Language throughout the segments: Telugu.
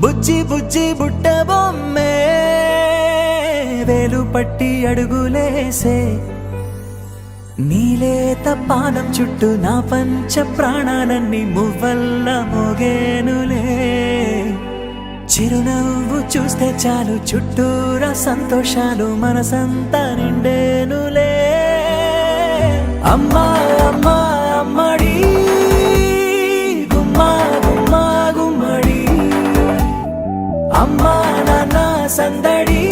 బుజ్జి బుజ్జి బుట్ట బొమ్మే వేలు పట్టి అడుగులేసే నీలేత పాదం చుట్టూ నా పంచ ప్రాణాలన్నీ మువ్వల్ల మోగేనులే చిరునవ్వు చూస్తే చాలు చుట్టూరా సంతోషాలు మనసంతా నిండేనులే అమ్మా అమ్మా అమ్మడి గుమ్మా గుమ్మా గుమ్మడి అమ్మా నాన్న సందడి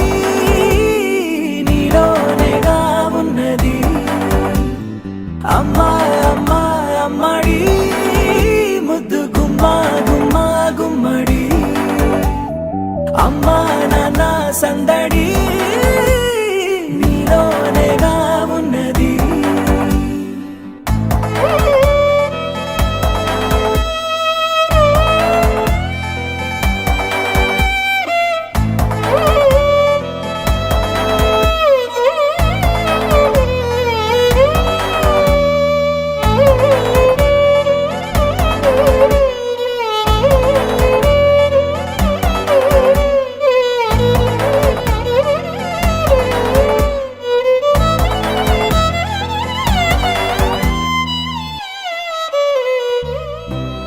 నీలోనేగా ఉన్నది అమ్మా అమ్మా అమ్మడి ముద్దు గుమ్మా గుమ్మా గుమ్మడి అమ్మా నాన్న సందడి నీలోనేగా ఉన్నది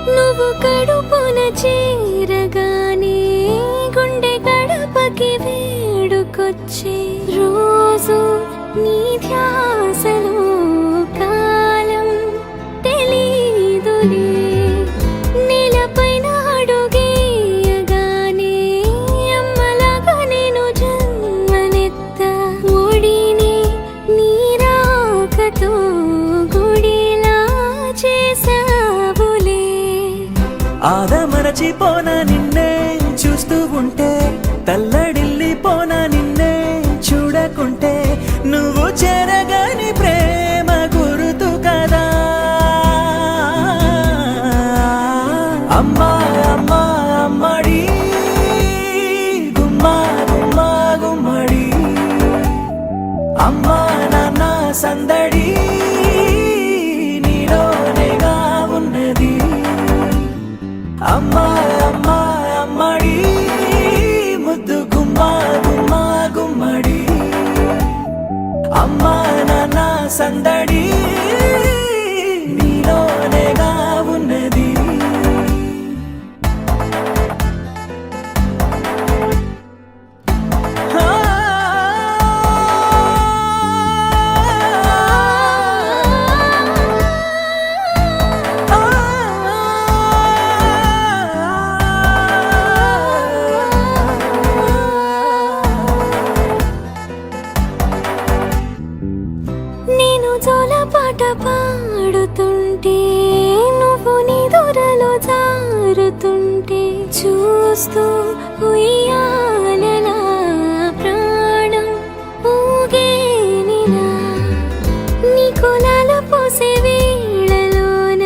నువ్వు కడుపున చేరగానే గుండె గడపకి వేడుకొచ్చే రోజు నీ ధ్యాసలో కాలం తెలీదులే నేలపైన అడుగేయగానే అమ్మలాగా నేను జన్మనెత్త ఒడిని నీ రాకతో గుడిలా చేసావులే ఆదమరచిపోనా నిన్నే చూస్తూ ఉంటే తల్లడిల్లిపోనా నిన్నే చూడకుంటే నువ్వు చెరగని ప్రేమ గురుతు కదా అమ్మా అమ్మా అమ్మడి గుమ్మా గుమ్మా గుమ్మడి అమ్మా నాన్న సందడి నీలోనేగా ఉన్నది అమ్మా అమ్మా అమ్మడి ముద్దు గుమ్మా గుమ్మా గుమ్మడి అమ్మా నాన్న సందడి నీలోనేగా ఉన్నది నేను జోలపాట పాడుతుంటే నువ్వు నీ దూరలో జారుతుంటే చూస్తూ ఉయ్యాలలా ప్రాణం ఊగేనిలా నీ కులాల పోసే వేళలోన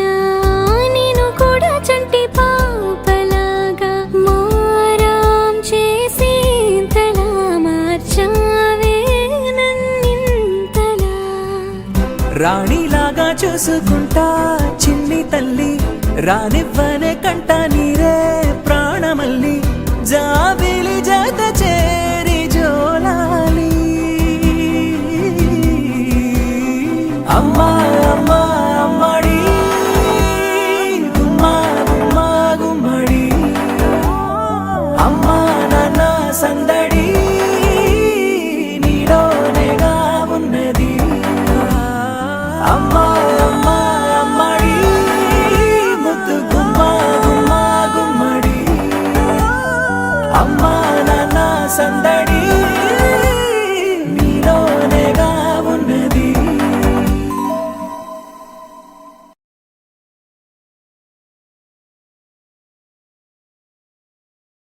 నేను కూడా చంటి పాపలాగా మారాం చేసేంతలా మార్చావే నన్నింతలా రాణిలాగా చూసుకుంటా చిన్ని తల్లి రానివ్వనే కంట నీరే ప్రాణమల్లి జాబిలి జత చేరి జోలాలి అమ్మా అమ్మా అమ్మడి గుమ్మా గుమ్మా గుమ్మడి అమ్మా నాన్న సందడి నీలోనేగా ఉన్నది అమ్మా అమ్మా అమ్మడి ముద్దు గుమ్మా గుమ్మా గుమ్మడి అమ్మా నాన్న సందడి